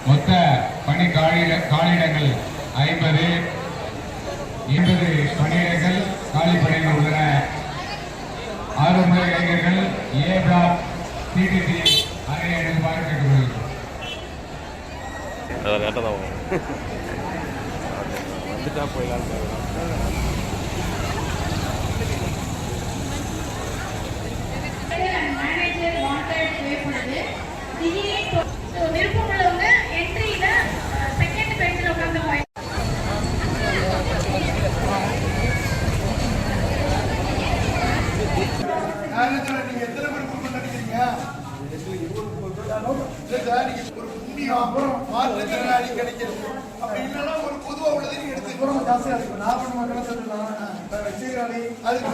மொத்த பணி காலியிடங்கள் 50 பணியிடங்கள் காலி பணிகள் உள்ளன. ஆர்வமுள்ள இளைஞர்கள் ஏ பிளாக் டிடிசி அறையை எடுக்குமாறு கேட்டுக்கொள்கிறோம். விருப்பமுள்ளவங்க என்ட்ரியில செகண்ட் பெஞ்சில் உட்கார்ந்து நீங்க எத்தனை பேர் புக் பண்ணிருக்கீங்க? ஒரு புண்ணியம் மாற்றுத்திறனாளி கிடைக்கிறது. அப்படி இல்லைன்னா ஒரு பொதுவா உள்ளதை நீங்க எடுத்துக்கிறோம். ஜாஸ்தியா இருக்கு. நாற்பது மக்கள் சொல்லலாம் சீராளி அதுக்கு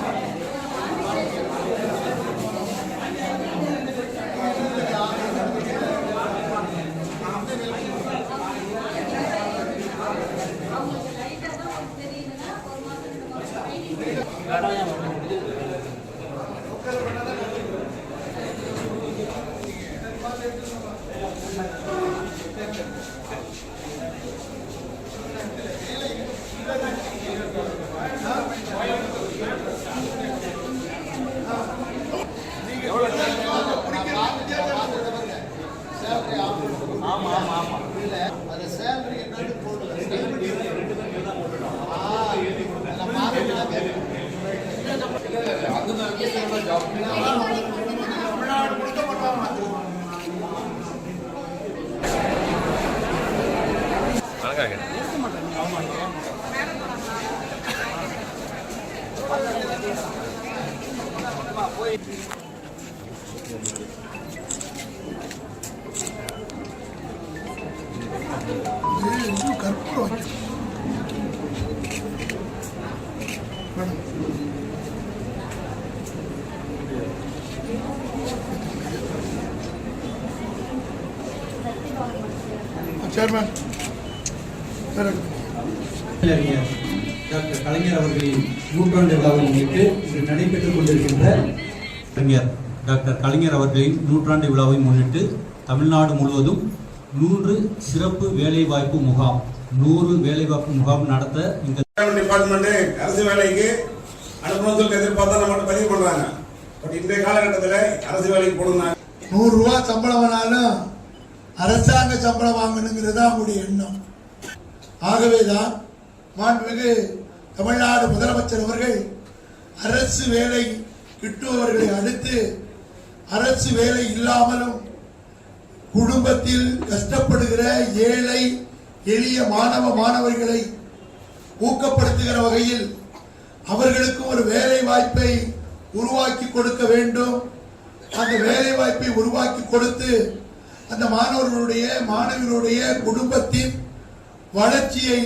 கற்பூரம் சேர்மன் டாக்டர் கலைஞர் அவர்களின் நூற்றாண்டு விழாவை முன்னிட்டு இன்று நடைபெற்றுக் கொண்டிருக்கின்ற டாக்டர் கலைஞர் அவர்களின் நூற்றாண்டு விழாவை முன்னிட்டு தமிழ்நாடு முழுவதும் 100 சிறப்பு வேலைவாய்ப்பு முகாம் 100 வேலைவாய்ப்பு முகாம் நடத்த இந்த டிபார்ட்மெண்ட் அரசு வேலைக்கு அனுப்பணும் சொல்லி எதிர்பார்த்தா நம்ம பதிவு பண்றாங்க. பட் இன்றைய காலகட்டத்தில் அரசு வேலைக்கு போடுங்க 100 ரூபாய் சம்பளம் வேணாலும் அரசாங்க சம்பளம் வாங்கணுங்கிறது தான் அவங்களுடைய எண்ணம். ஆகவேதான் மாண்புமிகு தமிழ்நாடு முதலமைச்சர் அவர்கள் அரசு வேலை கிட்டுபவர்களை அடுத்து அரசு வேலை இல்லாமலும் குடும்பத்தில் கஷ்டப்படுகிற ஏழை எளிய மாணவர்களை ஊக்கப்படுத்துகிற வகையில் அவர்களுக்கும் ஒரு வேலை வாய்ப்பை உருவாக்கி கொடுக்க வேண்டும். அந்த வேலை வாய்ப்பை உருவாக்கி கொடுத்து அந்த மாணவர்களுடைய குடும்பத்தின் வளர்ச்சியை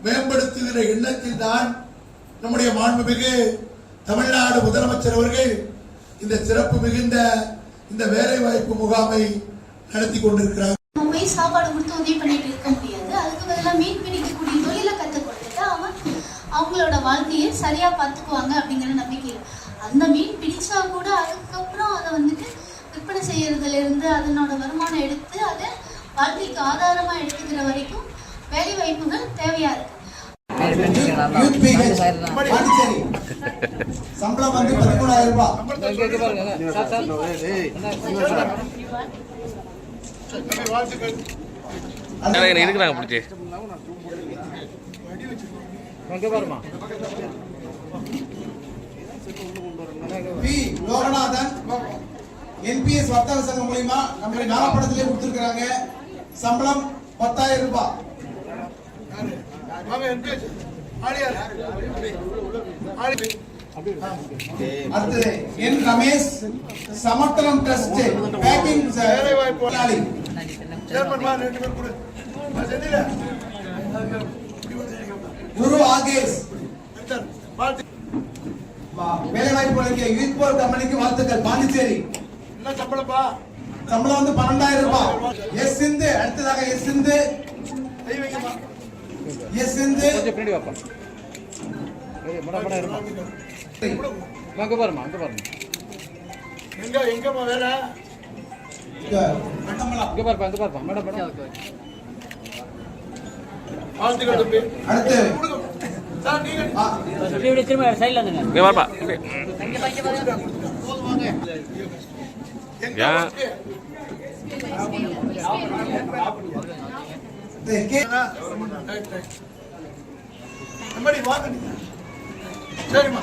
மேம்படுத்துகிற எண்ணத்தில் தான் நம்முடைய மாண்புமிகு தமிழ்நாடு முதலமைச்சர் அவர்கள் இந்த சிறப்பு மிகுந்த இந்த வேலை வாய்ப்பு முகாமை நடத்தி கொண்டிருக்கிறார். போய் சாப்பாடு கொடுத்து உதவி பண்ணிட்டு இருக்க முடியாது. அதுக்கு பதிலாக மீன் பிடிக்கக்கூடிய தொழிலை கற்றுக் கொடுத்துட்டு அவங்களோட வாழ்க்கையை சரியா பார்த்துக்குவாங்க அப்படிங்கிற நம்பிக்கை. அந்த மீன் பிடிச்சா கூட அதுக்கப்புறம் அதை வந்துட்டு விற்பனை செய்யறதுல இருந்து அதனோட வருமானம் எடுத்து அதை வாழ்க்கைக்கு ஆதாரமா எடுத்துக்கிற வரைக்கும் வேலை வாய்ப்புகள் தேவையா இருக்கு. சம்பளம் வந்து 13,000 ரூபாய். லோகநாதன் என்பிஎஸ் வர்த்தக சங்கம் மூலமா நம்மளுடைய நாகப்படத்திலே கொடுத்திருக்கிறாங்க. சம்பளம் 10,000 ரூபாய். அடுத்தது என் ரமேஷ் சமர்த்தனம் ட்ரஸ்ட் பேக்கிங் குரு ஆகேஷ் வேலை வாய்ப்பு யூத் போர் கம்பெனிக்கு வாழ்த்துக்கள். பாண்டிச்சேரி சம்பளம் வந்து 12,000 ரூபாய். எஸ் சிந்து அடுத்ததாக எஸ் சிந்து அங்க பாருமா எங்க வேலை இங்க பாருப்பா மேடம் வாழ்த்துக்கள் தம்பி. அடுத்து கொடுங்க. சார் நீங்க இங்க வாப்பா எங்க யா. வந்து? Right, right. அம்மாடி வாங்க நீங்க. சரிம்மா